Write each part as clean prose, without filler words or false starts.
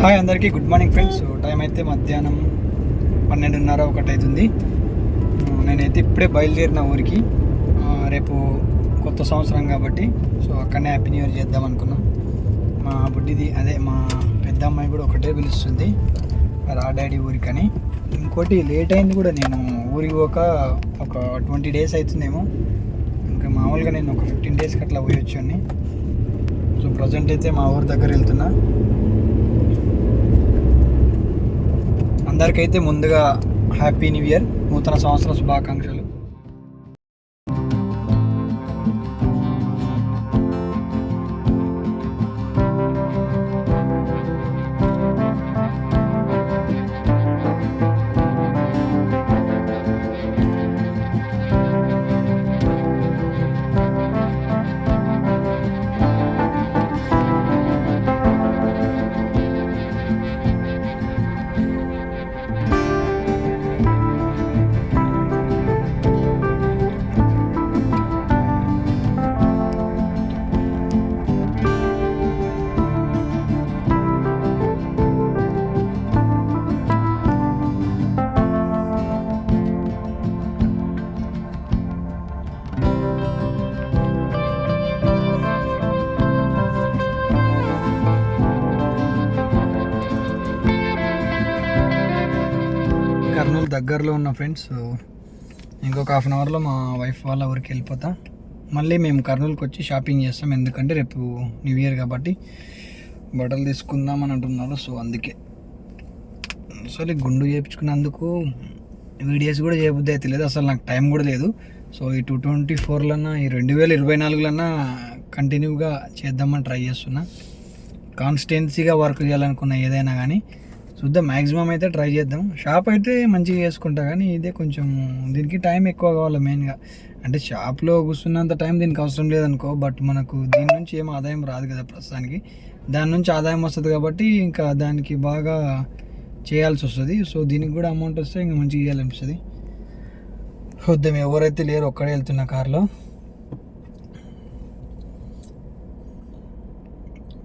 Hi అందరికీ good morning friends. Time అయితే మధ్యాహ్నం 12:30 అవుతుంది. నేనైతే ఇప్పుడే బయలుదేరిన ఊరికి. రేపు కొత్త సంవత్సరం కాబట్టి సో అక్కడనే హ్యాపీ న్యూ ఇయర్ చేద్దాం అనుకున్నాం. మా బుడ్డిది అదే మా పెద్ద అమ్మాయి కూడా ఒకటే పిలుస్తుంది రా డాడీ ఊరికని. ఇంకోటి లేట్ అయింది కూడా, నేను ఊరికి పోక ఒక 20 days అవుతుందేమో. ఇంకా మామూలుగా నేను ఒక 15 daysకి అట్లా పోయి వచ్చాను. సో ప్రజెంట్ అయితే మా ఊరి దగ్గర వెళ్తున్నా. అందరికైతే ముందుగా హ్యాపీ న్యూ ఇయర్, నూతన సంవత్సర శుభాకాంక్షలు. కర్నూలు దగ్గరలో ఉన్న ఫ్రెండ్స్, ఇంకొక 1/2 అవర్లో మా వైఫ్ వాళ్ళ ఊరికి వెళ్ళిపోతా. మళ్ళీ మేము కర్నూలుకి వచ్చి షాపింగ్ చేస్తాం, ఎందుకంటే రేపు న్యూ ఇయర్ కాబట్టి బట్టలు తీసుకుందామని అంటున్నారు. సో అందుకే అసలు గుండు చేయించుకున్నందుకు వీడియోస్ కూడా చేయబుద్ధి అయితే లేదు, అసలు నాకు టైం కూడా లేదు. సో ఈ 2024లన్నా ఈ 2024లన్నా కంటిన్యూగా చేద్దామని ట్రై చేస్తున్నా. కాన్స్టెన్సీగా వర్క్ చేయాలనుకున్న ఏదైనా కానీ చూద్దాం, మ్యాక్సిమం అయితే ట్రై చేద్దాం. షాప్ అయితే మంచిగా చేసుకుంటా, కానీ ఇదే కొంచెం దీనికి టైం ఎక్కువ కావాలి మెయిన్గా. అంటే షాప్లో కూర్చున్నంత టైం దీనికి అవసరం లేదనుకో, బట్ మనకు దీని నుంచి ఏం ఆదాయం రాదు కదా ప్రస్తుతానికి. దాని నుంచి ఆదాయం వస్తుంది కాబట్టి ఇంకా దానికి బాగా చేయాల్సి వస్తుంది. సో దీనికి కూడా అమౌంట్ వస్తే ఇంకా మంచిగా చేయాలనిపిస్తుంది. చూద్దాం, ఎవరైతే లేరు ఒక్కడే వెళ్తున్నా కార్లో.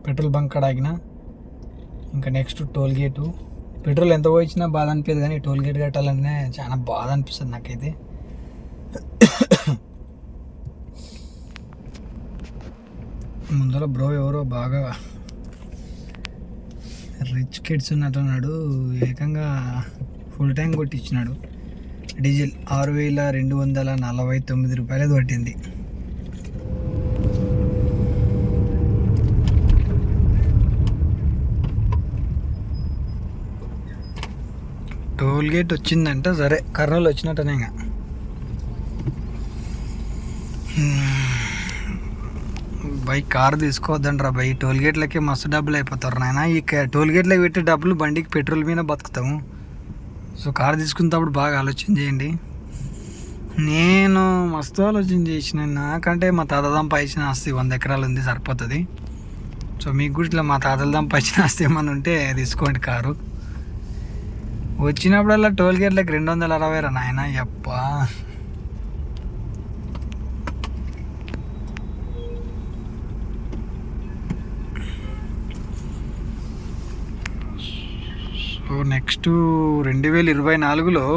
పెట్రోల్ బంక్ కాడ ఆగిన. ఇంకా నెక్స్ట్ టోల్ గేటు. పెట్రోల్ ఎంత పోయించినా బాధ అనిపించదు, కానీ టోల్ గేట్ కట్టాలంటే చాలా బాధ అనిపిస్తుంది నాకైతే. ముందర బ్రో ఎవరో బాగా రిచ్ కిడ్స్ ఉన్నట్టున్నాడు, ఏకంగా ఫుల్ ట్యాంక్ కొట్టించినాడు. డీజిల్ 6,249 రూపాయలు పట్టింది. టోల్ గేట్ వచ్చిందంటే సరే కర్నూలు వచ్చినట్టనే ఇంకా. బైక్ కారు తీసుకోవద్దండ్రా బై, టోల్ గేట్లకి మస్తు డబ్బులు అయిపోతారు నాయన. ఈ టోల్ గేట్లకి పెట్టే డబ్బులు బండికి పెట్రోల్ మీద బతుకుతాము. సో కారు తీసుకునేటప్పుడు బాగా ఆలోచన చేయండి. నేను మస్తు ఆలోచన చేసిన, నాకంటే మా తాత సంపాదించిన ఆస్తి 100 ఎకరాలు ఉంది, సరిపోతుంది. సో మీకు కూడా ఇట్లా మా తాతల సంపాదించిన ఆస్తి ఏమన్నా ఉంటే తీసుకోండి కారు. వచ్చినప్పుడల్లా టోల్ గేట్లకి 260 రా నాయన. యప్పా సో నెక్స్ట్ 2024లో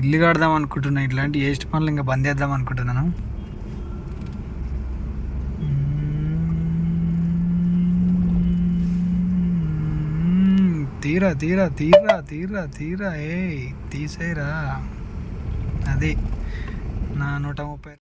ఇల్లు కడదాం అనుకుంటున్నా. ఇట్లాంటి వేస్ట్ పనులు ఇంకా బంద్ చేద్దాం అనుకుంటున్నాను. తీరా తీరా తీరా తీరా తీరా ఏ తీసేరా. అది నా 130.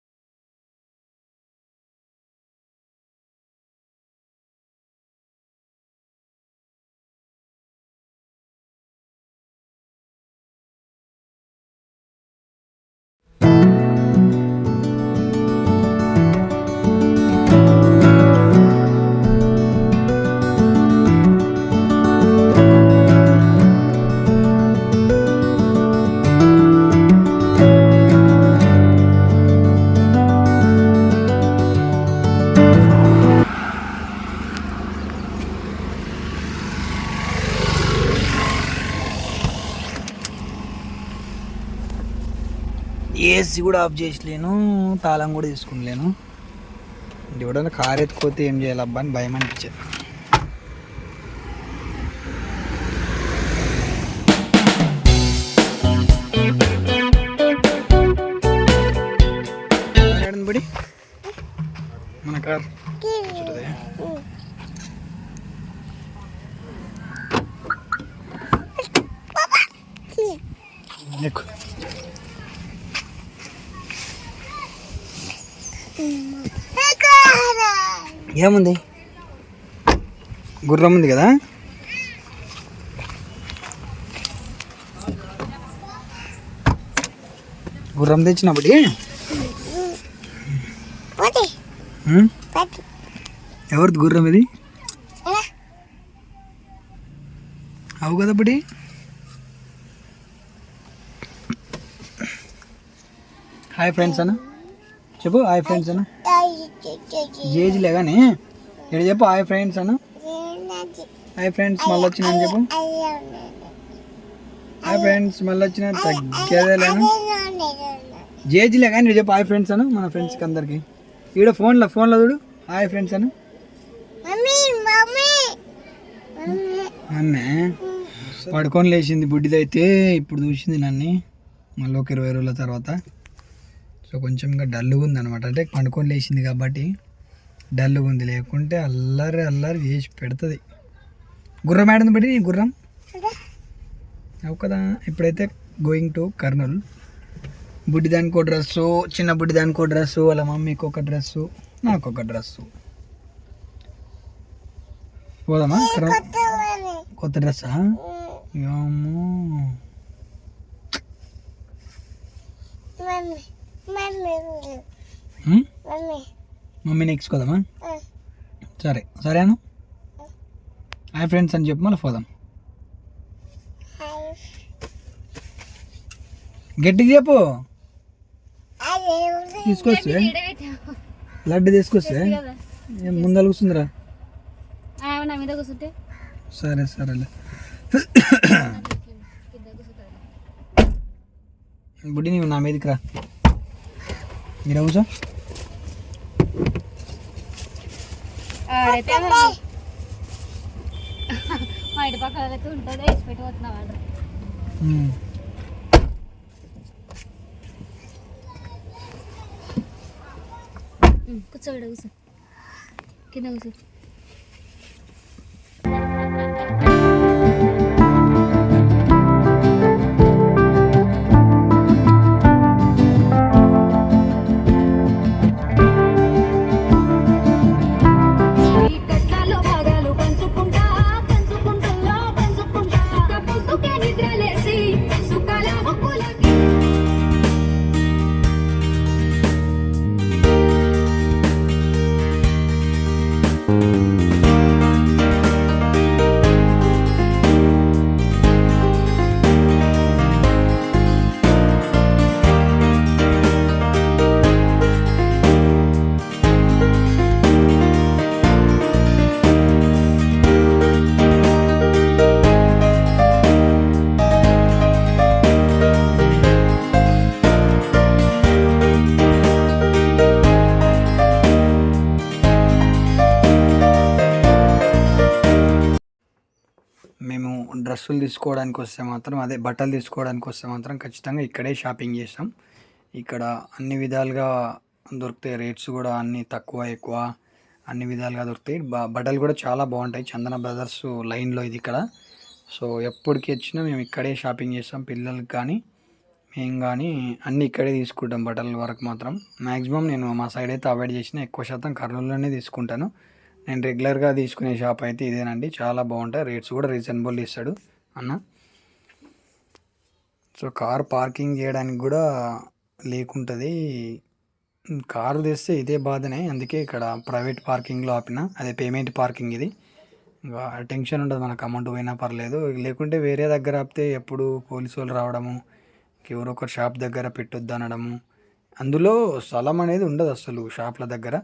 ఏసీ కూడా ఆఫ్ చేసలేను, తాళం కూడా తీసుకునిలేను. ఎవడన్నా కారు ఎత్తుకోతే ఏం చేయాలబ్బా అని భయం అనిపించేది. బడి మన కార్ ఎక్కువ ఏముంది, గుర్రం ఉంది కదా. గుర్రం తెచ్చినప్పుడు ఎవరిది గుర్రం ఇది? అవు కదా బడి. హాయ్ ఫ్రెండ్స్ అన్న చెప్పు. హాయ్ ఫ్రెండ్స్ అన్న జేజీలే కానీ ఇక్కడ చెప్పు. హాయ్ ఫ్రెండ్స్ అన్న. హాయ్ ఫ్రెండ్స్ మళ్ళీ వచ్చిన చెప్పు. హాయ్ ఫ్రెండ్స్ మళ్ళీ వచ్చిన తగ్గేదేలేను. జేజీలే కానీ ఇక్కడ చెప్పు. హాయ్ ఫ్రెండ్స్ అన్న మన ఫ్రెండ్స్కి అందరికి. ఈడ ఫోన్లో చూడు. హాయ్ ఫ్రెండ్స్ అన్న. అన్నే పడుకొని లేచింది బుడ్డిదైతే. ఇప్పుడు చూసింది నన్ను మళ్ళీ ఒక 20 రోజుల తర్వాత. సో కొంచెం ఇంకా డల్గా ఉంది అనమాట. అంటే పండుకొని లేచింది కాబట్టి డల్గా ఉంది, లేకుంటే అల్లరి చేసి పెడుతుంది. గుర్రం ఆడింది బట్టి నీ గుర్రం అవు కదా. ఇప్పుడైతే గోయింగ్ టు కర్నూలు. బుడ్డి దానికి ఒక డ్రెస్సు, చిన్న బుడ్డి దానికి ఒక డ్రెస్సు, వాళ్ళ మమ్మీకి ఒక డ్రెస్సు, నాకు ఒక డ్రెస్సు. పోదామా కొత్త డ్రెస్సా? మమ్మీ నెక్స్ట్ పోదామా? సరేనా? హాయ్ ఫ్రెండ్స్ అని చెప్పి మళ్ళీ పోదాం. గట్టిగా చెప్పు. తీసుకొస్తే లడ్డు తీసుకొస్తే ముందర కూర్చుందిరా. సరేలే. బుడ్డి నీవు నా మీదకి రా. మీరు కూర్చో. మా ఇంటి పక్కన ఉంటుంది, వేసి పెట్టి పోతున్నాడు. కూర్చోబెడ కూర్చో, కింద కూర్చో. డ్రెస్సులు తీసుకోవడానికి వస్తే మాత్రం, అదే బట్టలు తీసుకోవడానికి వస్తే మాత్రం ఖచ్చితంగా ఇక్కడే షాపింగ్ చేస్తాం. ఇక్కడ అన్ని విధాలుగా దొరుకుతాయి. రేట్స్ కూడా అన్నీ తక్కువ ఎక్కువ అన్ని విధాలుగా దొరుకుతాయి. బట్టలు కూడా చాలా బాగుంటాయి. చందన బ్రదర్స్ లైన్లో ఇది ఇక్కడ. సో ఎప్పటికి వచ్చినా మేము ఇక్కడే షాపింగ్ చేస్తాం. పిల్లలకి కానీ మేము కానీ అన్నీ ఇక్కడే తీసుకుంటాం. బట్టల వరకు మాత్రం మ్యాక్సిమం నేను మా సైడ్ అయితే అవాయిడ్ చేసిన, ఎక్కువ శాతం కర్నూలులోనే తీసుకుంటాను. నేను రెగ్యులర్గా తీసుకునే షాప్ అయితే ఇదేనండి. చాలా బాగుంటాయి. రేట్స్ కూడా రీజనబుల్ ఇస్తాడు అన్న. సో కార్ పార్కింగ్ చేయడానికి కూడా లేకుంటుంది. కారు తెస్తే ఇదే బాధనే, అందుకే ఇక్కడ ప్రైవేట్ పార్కింగ్లో ఆపిన. అదే పేమెంట్ పార్కింగ్ ఇది. ఇంకా టెన్షన్ ఉండదు, మనకు అమౌంట్ పోయినా పర్లేదు. లేకుంటే వేరే దగ్గర ఆపితే ఎప్పుడు పోలీసు వాళ్ళు రావడము, ఎవరో ఒకరు షాప్ దగ్గర పెట్టొద్దు అనడము, అందులో స్థలం అనేది ఉండదు అసలు షాప్ల దగ్గర.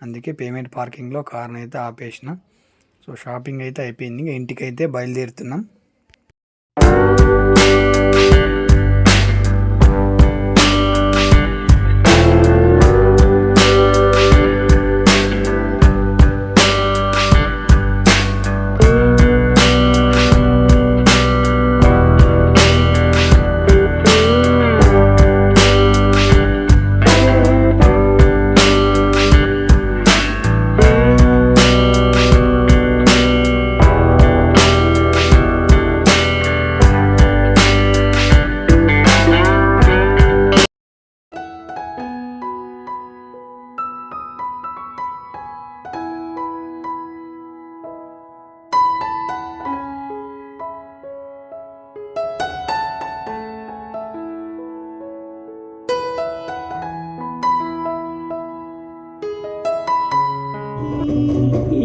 అందుకే పేమెంట్ పార్కింగ్లో కార్ని అయితే ఆపేసిన. సో షాపింగ్ అయితే అయిపోయింది. ఇంకా ఇంటికి అయితే బయలుదేరుతున్నాం.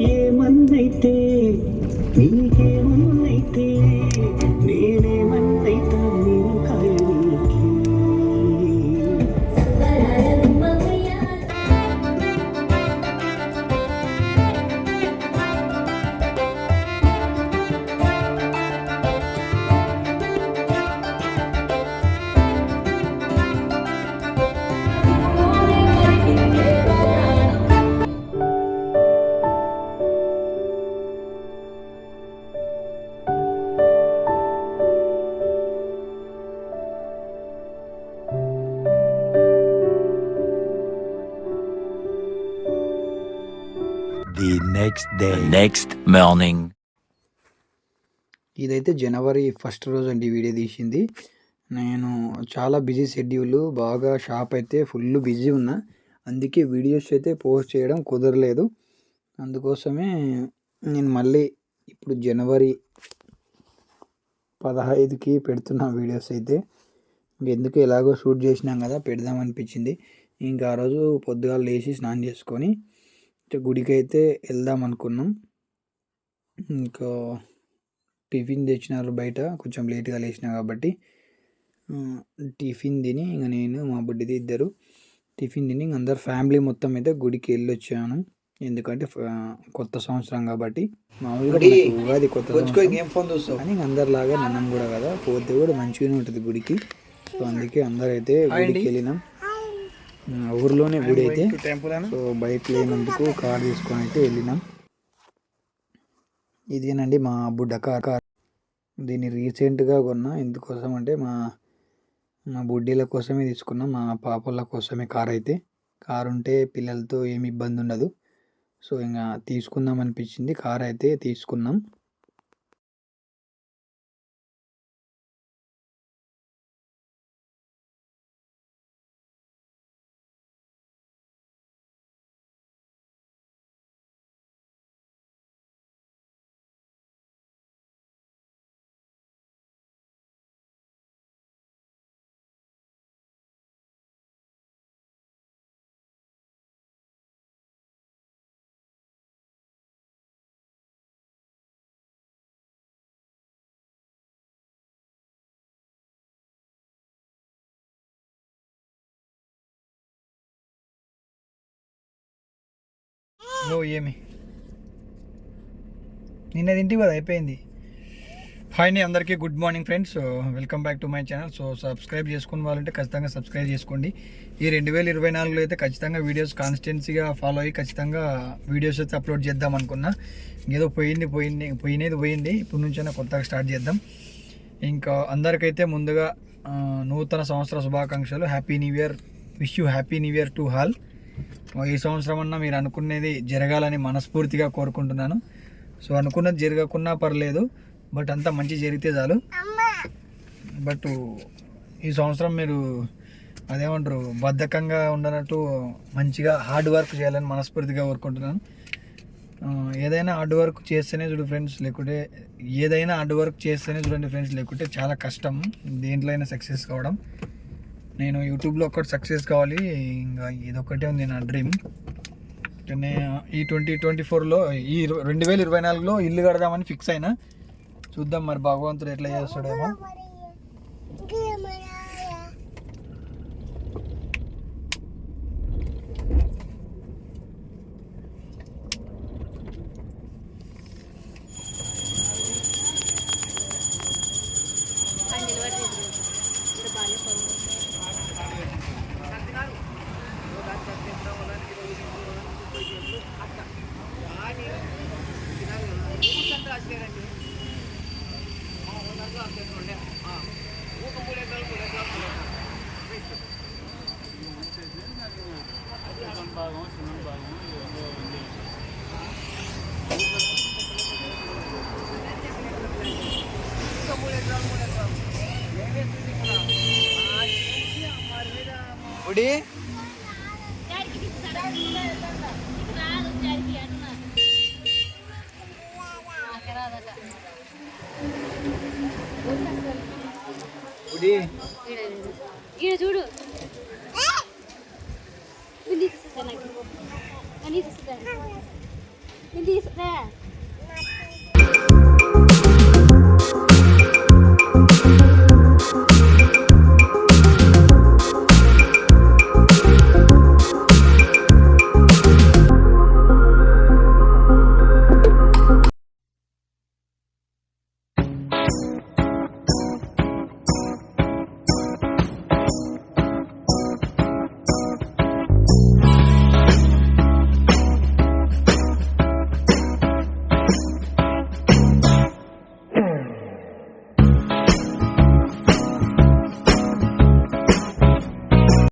ఏమన్నైతే నీకేమన్నైతే నేనేమన్నైతే కాయనికి The next morning. ఇదైతే జనవరి 1 రోజు అండి వీడియో తీసింది. నేను చాలా బిజీ షెడ్యూల్, బాగా షాప్ అయితే ఫుల్ బిజీ ఉన్నా. అందుకే వీడియోస్ అయితే పోస్ట్ చేయడం కుదరలేదు. అందుకోసమే నేను మళ్ళీ ఇప్పుడు జనవరి 15కి పెడుతున్నా వీడియోస్ అయితే. ఎందుకు ఎలాగో షూట్ చేసినాం కదా, పెడదామనిపించింది. ఇంకా ఆ రోజు పొద్దుగాల లేచి స్నానం చేసుకొని గుడికి అయితే వెళ్దాం అనుకున్నాం. ఇంకా టిఫిన్ తెచ్చినారు బయట, కొంచెం లేట్గా లేచినా కాబట్టి టిఫిన్ తిని ఇంకా నేను మా బుడ్డిది ఇద్దరు టిఫిన్ తిని అందరు ఫ్యామిలీ మొత్తం అయితే గుడికి వెళ్ళి వచ్చాను. ఎందుకంటే కొత్త సంవత్సరం కాబట్టి, మామూలుగా ఉగాది కొత్త సంవత్సరం కానీ అందరిలాగా మనం కూడా కదా పోతే కూడా మంచిగానే ఉంటుంది గుడికి. సో అందుకే అందరైతే గుడికి వెళ్ళినాం. ఊర్లోనే గుడి అయితే. సో బైక్ లేనందుకు కార్ తీసుకొని అయితే వెళ్ళినాం. ఇదేనండి మా బుడ్డ కార్. దీన్ని రీసెంట్గా కొన్నా. ఎందుకోసం అంటే మా బుడ్డీల కోసమే తీసుకున్నాం, మా పాపల కోసమే కార్ అయితే. కారు ఉంటే పిల్లలతో ఏమి ఇబ్బంది ఉండదు. సో ఇంకా తీసుకుందాం అనిపించింది, కార్ అయితే తీసుకున్నాం. ఓ ఏమి నిన్న తింటివి కదా, అయిపోయింది. హాయ్ అండి, అందరికీ good morning friends. Welcome back to my channel. So subscribe చేసుకుని వాళ్ళంటే ఖచ్చితంగా సబ్స్క్రైబ్ చేసుకోండి. ఈ 2024లో అయితే ఖచ్చితంగా వీడియోస్ కాన్స్టెన్సీగా ఫాలో అయ్యి ఖచ్చితంగా వీడియోస్ అయితే అప్లోడ్ చేద్దాం అనుకున్నా. ఏదో పోయింది. ఇప్పటి నుంచైనా కొత్తగా స్టార్ట్ చేద్దాం. ఇంకా అందరికైతే ముందుగా నూతన సంవత్సర శుభాకాంక్షలు. Happy new year. Wish you happy new year to hall. ఈ సంవత్సరం అన్నా మీరు అనుకునేది జరగాలని మనస్ఫూర్తిగా కోరుకుంటున్నాను. సో అనుకున్నది జరగకున్నా పర్లేదు, బట్ అంతా మంచి జరిగితే చాలు. బట్ ఈ సంవత్సరం మీరు అదేమంటారు బద్ధకంగా ఉండనట్టు మంచిగా హార్డ్ వర్క్ చేయాలని మనస్ఫూర్తిగా కోరుకుంటున్నాను. ఏదైనా హార్డ్ వర్క్ చేస్తేనే చూడు ఫ్రెండ్స్, లేకుంటే చూడండి ఫ్రెండ్స్, లేకుంటే చాలా కష్టం దేంట్లో అయినా సక్సెస్ కావడం. నేను యూట్యూబ్లో ఒక్కటి సక్సెస్ కావాలి, ఇంకా ఇదొక్కటే ఉంది నా డ్రీమ్. కానీ ఈ 2024లో ఈ 2024లో ఇల్లు కడదామని ఫిక్స్ అయినా. చూద్దాం మరి భగవంతుడు ఎట్లా చేస్తాడేమో. ఉడి ఉడి ఈడ చూడు తీసుకురా